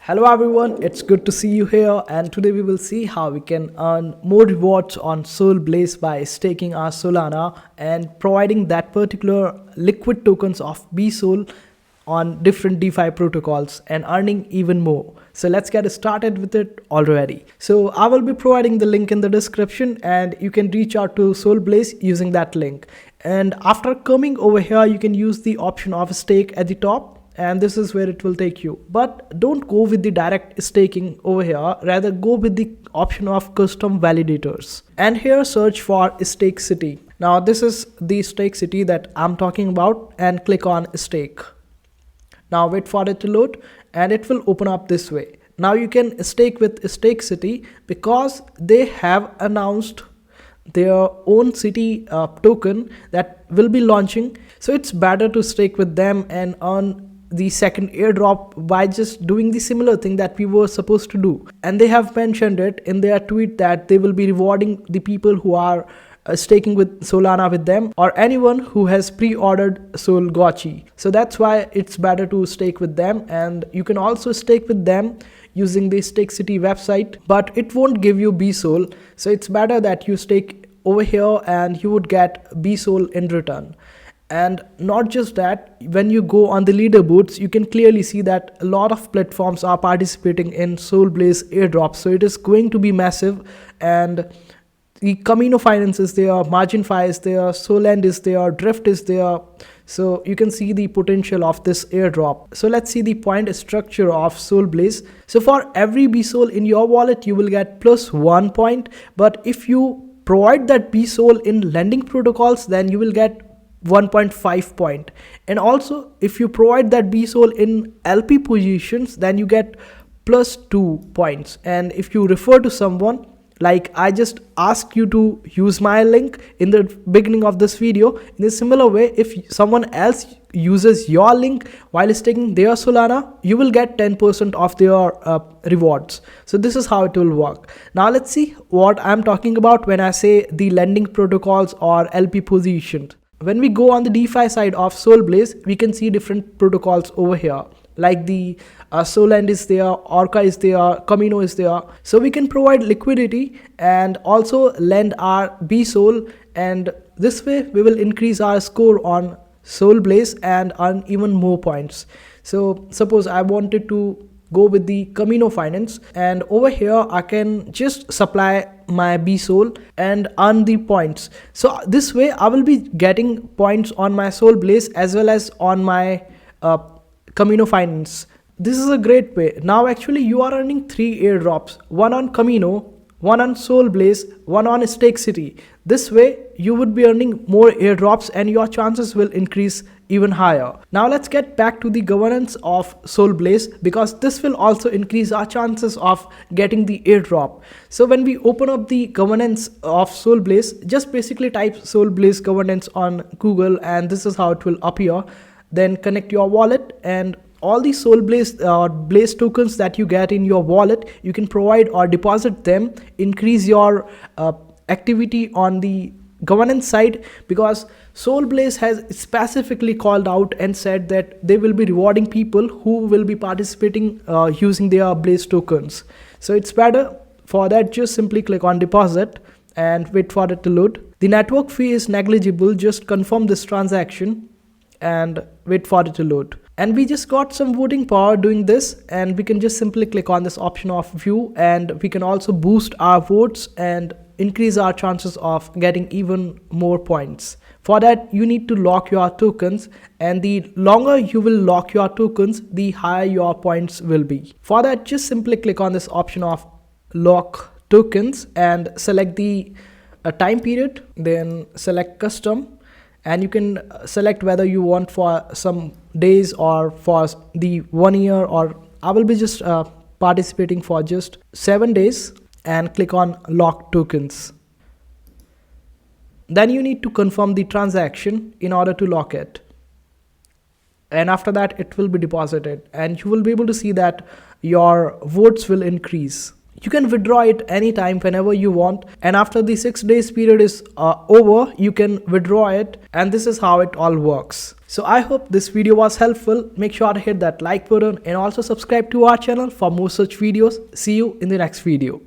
Hello everyone, it's good to see you here, and today we will see how we can earn more rewards on Solblaze by staking our Solana and providing that particular liquid tokens of BSOL on different DeFi protocols and earning even more. So let's get started with it already. So I will be providing the link in the description and you can reach out to Solblaze using that link. And after coming over here, you can use the option of stake at the top, and this is where it will take you. But don't go with the direct staking over here, rather go with the option of custom validators. And here search for stake city. Now this is the stake city that I'm talking about, and click on stake. Now wait for it to load and it will open up this way. Now you can stake with stake city because they have announced their own city token that will be launching. So it's better to stake with them and earn the second airdrop by just doing the similar thing that we were supposed to do. And they have mentioned it in their tweet that they will be rewarding the people who are staking with Solana with them, or anyone who has pre-ordered Sol Gotchi. So that's why it's better to stake with them, and you can also stake with them using the Stake City website, but it won't give you BSOL. So it's better that you stake over here and you would get BSOL in return. And not just that, when you go on the leaderboards, you can clearly see that a lot of platforms are participating in Solblaze Airdrop. So it is going to be massive, and the Camino Finance is there, MarginFi is there, Solend is there, Drift is there. So you can see the potential of this airdrop. So let's see the point structure of Solblaze. So for every BSOL in your wallet, you will get +1 point. But if you provide that BSOL in lending protocols, then you will get 1.5 point. And also if you provide that BSOL in LP positions, then you get +2 points. And if you refer to someone, like I just asked you to use my link in the beginning of this video, in a similar way, if someone else uses your link while staking their Solana, you will get 10% of their rewards. So this is how it will work. Now let's see what I'm talking about when I say the lending protocols or LP positions. When we go on the DeFi side of Solblaze, we can see different protocols over here, like the Solend is there, Orca is there, Camino is there. So we can provide liquidity and also lend our BSOL, and this way we will increase our score on Solblaze and earn even more points. So suppose I wanted to go with the Camino Finance, and over here I can just supply my BSOL and earn the points. So this way I will be getting points on my Solblaze as well as on my Camino Finance. This is a great way. Now actually you are earning 3 airdrops, one on Camino, one on Solblaze, one on Stake City. This way you would be earning more airdrops and your chances will increase even higher. Now let's get back to the governance of Solblaze, because this will also increase our chances of getting the airdrop. So when we open up the governance of Solblaze, just basically type Solblaze governance on Google and this is how it will appear. Then connect your wallet, and all the Solblaze Blaze tokens that you get in your wallet, you can provide or deposit them, increase your activity on the governance side, because Solblaze has specifically called out and said that they will be rewarding people who will be participating using their Blaze tokens. So it's better for that, just simply click on deposit and wait for it to load. The network fee is negligible, just confirm this transaction and wait for it to load. And we just got some voting power doing this, and we can just simply click on this option of view, and we can also boost our votes and increase our chances of getting even more points. For that you need to lock your tokens, and the longer you will lock your tokens, the higher your points will be. For that, just simply click on this option of lock tokens and select the time period, then select custom, and you can select whether you want for some days or for the 1 year, or I will be just participating for just 7 days, and click on lock tokens. Then you need to confirm the transaction in order to lock it, and after that it will be deposited, and you will be able to see that your votes will increase. You can withdraw it anytime whenever you want, and after the 6 days period is over, you can withdraw it, and this is how it all works. So I hope this video was helpful. Make sure to hit that like button and also subscribe to our channel for more such videos. See you in the next video.